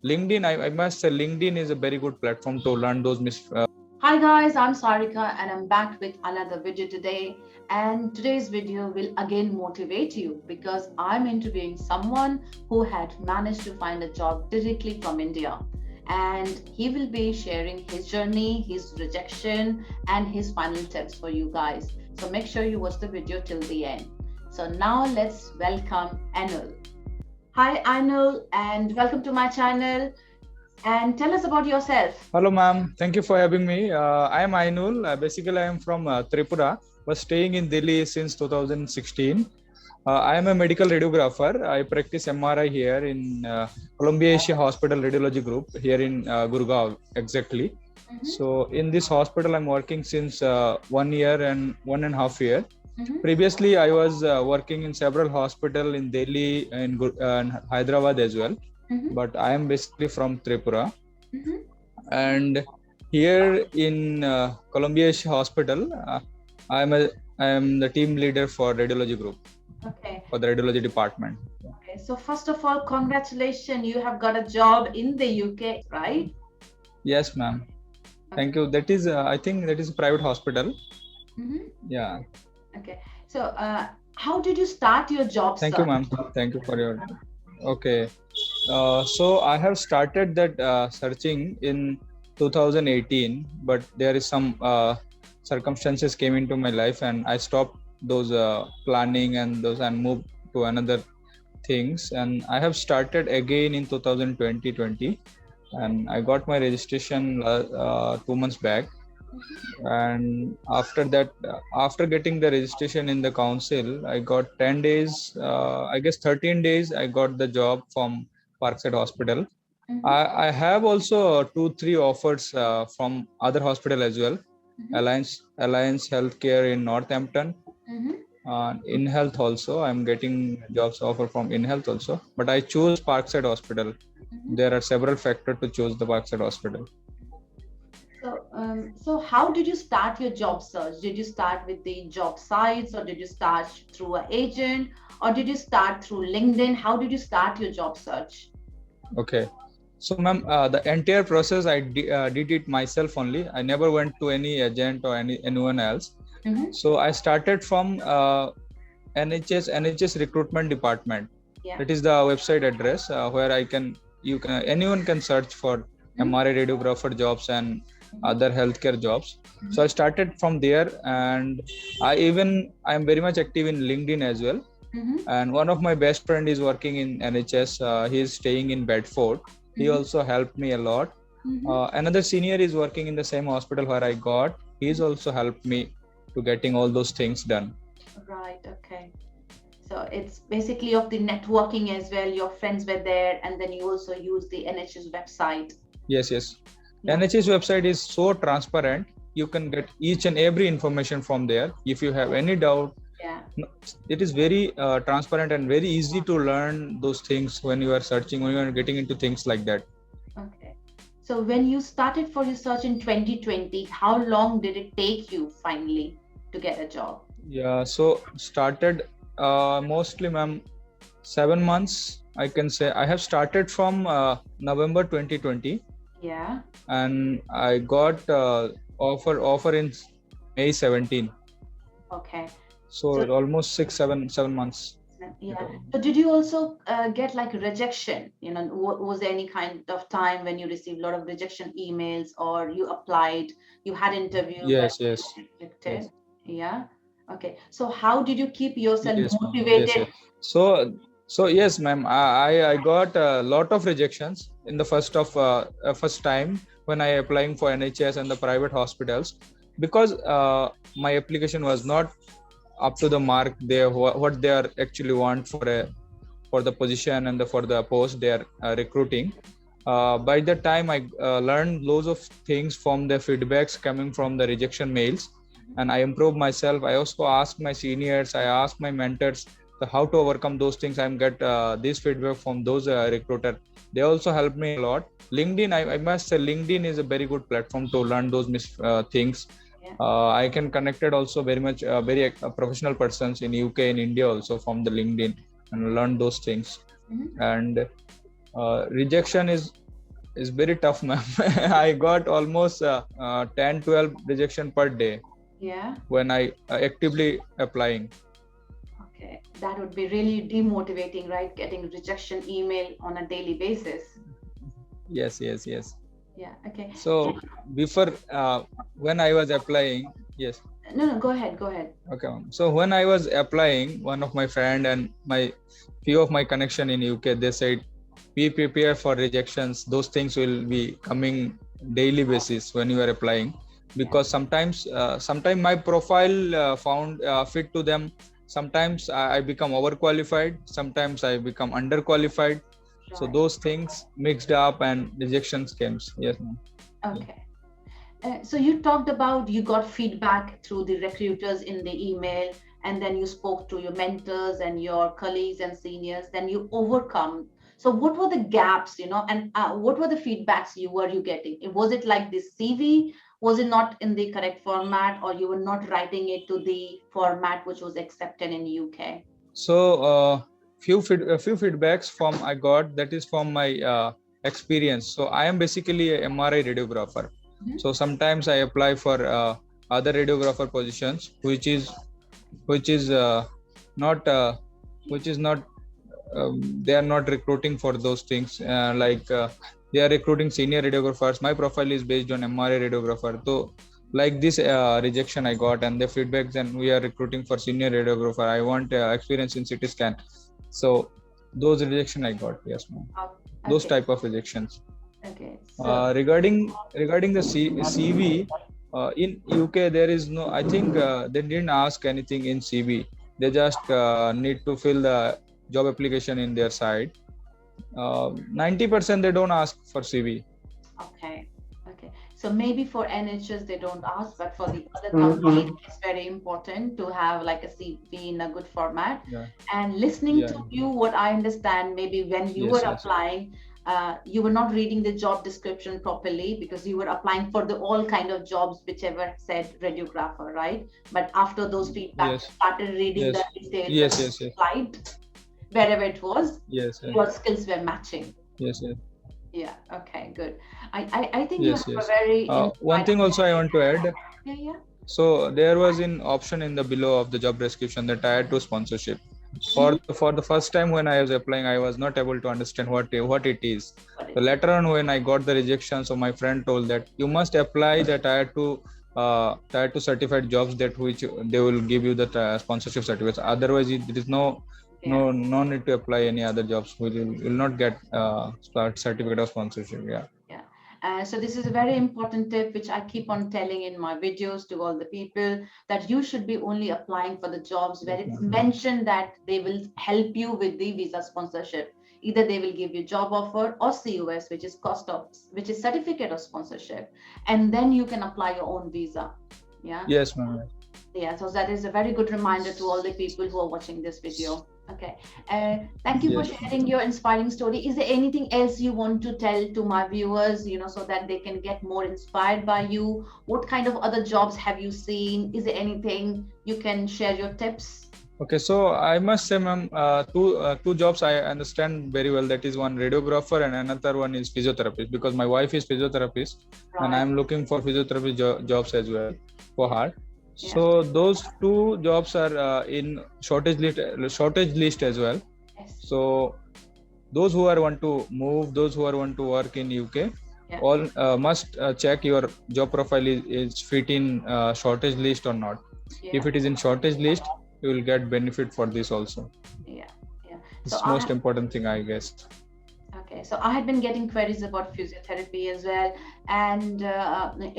LinkedIn, I must say, LinkedIn is a very good platform to learn those Hi guys, I'm Sarika and I'm back with another video today. And today's video will again motivate you because I'm interviewing someone who had managed to find a job directly from India. And he will be sharing his journey, his rejection, and his final tips for you guys. So make sure you watch the video till the end. So now let's welcome Anul. Hi Anul, and welcome to my channel. And tell us about yourself. Hello, ma'am. Thank you for having me. I am Ainul. Basically, I am from Tripura, but staying in Delhi since 2016. I am a medical radiographer. I practice MRI here in Columbia Asia Hospital Radiology Group here in Gurgaon, exactly. So, in this hospital, I'm working since 1 year and 1.5 years. Previously, I was working in several hospitals in Delhi and Hyderabad as well. But I am basically from Tripura. And here in Columbia Hospital, I am the team leader for radiology group. Okay. For the radiology department. Okay. So first of all, congratulations! You have got a job in the UK, right? Yes, ma'am. Okay. Thank you. That is, I think that is a private hospital. Yeah. Okay. So, how did you start your job? Thank you, ma'am. Thank you for your. Okay. So I have started that searching in 2018, but there is some circumstances came into my life and I stopped those planning and moved to another things, and I have started again in 2020, and I got my registration 2 months back. And after that, after getting the registration in the council, I got 10 days, I guess 13 days, I got the job from Parkside Hospital. I have also 2-3 offers from other hospital as well. Alliance Healthcare in Northampton. In health also, I'm getting jobs offer from in health also, but I choose Parkside Hospital. There are several factors to choose the Parkside Hospital. So how did you start your job search? Did you start with the job sites, or did you start through an agent, or did you start through LinkedIn? How did you start your job search? Okay. So, ma'am, the entire process I did it myself only. I never went to any agent or anyone else. So I started from NHS recruitment department. Yeah. That is the website address where anyone can search for MRI radiographer jobs and other healthcare jobs. So I started from there, and I am very much active in LinkedIn as well. And one of my best friend is working in NHS. He is staying in Bedford. He also helped me a lot. Another senior is working in the same hospital where I got. He's also helped me to getting all those things done. Right. Okay. So it's basically of the networking as well. Your friends were there, and then you also use the NHS website. Yes. Yeah. NHS website is so transparent. You can get each and every information from there. If you have any doubt, it is very transparent and very easy to learn those things when you are searching, when you are getting into things like that. Okay. So when you started for your search in 2020, how long did it take you finally to get a job? Yeah, so started mostly, ma'am, 7 months, I can say. I have started from November 2020. Yeah. And I got offer in May 17. Okay. So almost 7 months. Yeah. So did you also get like rejection? Was there any kind of time when you received a lot of rejection emails, or you applied, you had interviews? Yes. Rejected? Yes. Yeah. Okay. So how did you keep yourself motivated? Yes. So yes, ma'am. I got a lot of rejections in the first time when I applying for NHS and the private hospitals, because my application was not up to the mark. What they are actually want for the position and for the post they are recruiting. By the time I learned loads of things from the feedbacks coming from the rejection mails, and I improved myself. I also asked my seniors, I asked my mentors how to overcome those things. I get this feedback from those recruiter. They also helped me a lot. LinkedIn, I must say, LinkedIn is a very good platform to learn those things. I can connected also very much very professional persons in UK, in India also from the LinkedIn, and learn those things. And rejection is It's very tough, ma'am. I got almost 10, 12 rejection per day Yeah. when I actively applying. Okay. That would be really demotivating, right? Getting rejection email on a daily basis. Yes, yes, yes. Yeah. Okay. So before when I was applying, yes. No, go ahead. Go ahead. Okay. So when I was applying, one of my friend and my few of my connection in UK, they said, be prepared for rejections. Those things will be coming daily basis when you are applying, because sometimes my profile found fit to them. Sometimes I become overqualified. Sometimes I become underqualified. So Right. those things mixed up and rejections came. Yes, ma'am. Okay. So you talked about you got feedback through the recruiters in the email, and then you spoke to your mentors and your colleagues and seniors. Then you overcome. So what were the gaps, and what were the feedbacks you getting? Was it like this CV? Was it not in the correct format, or you were not writing it to the format which was accepted in UK? So a few feedbacks from I got, that is from my experience. So I am basically a MRI radiographer. Mhm. So sometimes I apply for other radiographer positions, which is not which is not they are not recruiting for those things. They are recruiting senior radiographers. My profile is based on MRI radiographer. So like this rejection I got, and the feedback, then we are recruiting for senior radiographer. I want experience in CT scan. So those rejection I got. Yes, ma'am. Oh, Those okay. type of rejections. Okay. So Regarding the CV, in UK there is no. I think they didn't ask anything in CV. They just need to fill the job application in their side. 90% they don't ask for CV. okay. Okay. So maybe for NHS they don't ask, but for the other Mhm. companies it's very important to have like a CV in a good format. Yeah, And listening yeah, to you, what I understand, maybe when you were yes, yes, applying, you were not reading the job description properly because you were applying for the all kind of jobs, whichever said radiographer, right? But after those feedback, you yes, started reading the yes, details and yes, yes, yes, applied wherever it was, yes, yes, your skills were matching. yes, yes, Yeah. Okay. Good. I think you yes, have a yes. very One thing inspiring also I want to story. add. Yeah. Yeah. So there was an option in the below of the job description, the tier 2 sponsorship. Mhm. For the first time when I was applying, I was not able to understand what it is. Got So it. later on, when I got the rejection, so my friend told that you must apply the tier 2 certified jobs, that which they will give you the sponsorship certificates. Otherwise, there is Yeah. no need to apply any other jobs. You will not get certificate of sponsorship. Yeah. Yeah. So this is a very important tip, which I keep on telling in my videos to all the people, that you should be only applying for the jobs where Yes, it's ma'am. mentioned that they will help you with the visa sponsorship. Either they will give you job offer or COS, which is certificate of sponsorship, and then you can apply your own visa. Yeah. Yes, ma'am. Yeah, so that is a very good reminder to all the people who are watching this video. Okay. Thank you for Yes, ma'am. sharing your inspiring story. Is there anything else you want to tell to my viewers, so that they can get more inspired by you? What kind of other jobs have you seen? Is there anything you can share your tips? Okay, so I must say, ma'am, two jobs I understand very well. That is one radiographer and another one is physiotherapist, because my wife is physiotherapist and I Right. am looking for physiotherapy jobs as well for Yeah. her. Yeah. So those two jobs are in shortage list as well. Yes. So those who are want to move, those who are want to work in UK, Yeah. all must check your job profile is fit in shortage list or not. If Yeah. it is in shortage list, you will get benefit for this also. Yeah. Yeah. So It's I most important thing, I guess. Okay, so I had been getting queries about physiotherapy as well, and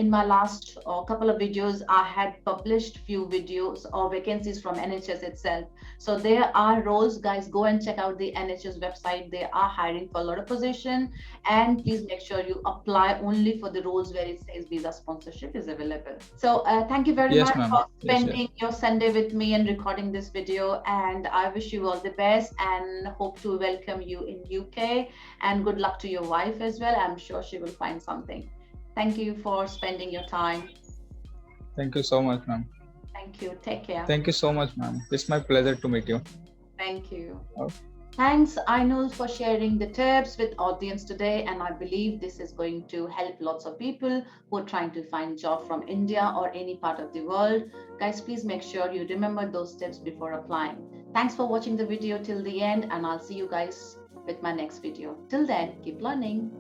in my last couple of videos, I had published few videos or vacancies from NHS itself. So there are roles, guys. Go and check out the NHS website. They are hiring for a lot of position, and please make sure you apply only for the roles where it says visa sponsorship is available. So thank you very Yes, much ma'am. for Yes, yes. spending your Sunday with me and recording this video. And I wish you all the best and hope to welcome you in UK, and good luck to your wife as well. I'm sure she will find something. Thank you for spending your time. Thank you so much, ma'am. Thank you. Take care. Thank you so much, ma'am. It's my pleasure to meet you. Thank you. Okay. Thanks, Ainul, for sharing the tips with audience today. And I believe this is going to help lots of people who are trying to find job from India or any part of the world. Guys, please make sure you remember those tips before applying. Thanks for watching the video till the end, and I'll see you guys with my next video. Till then, keep learning.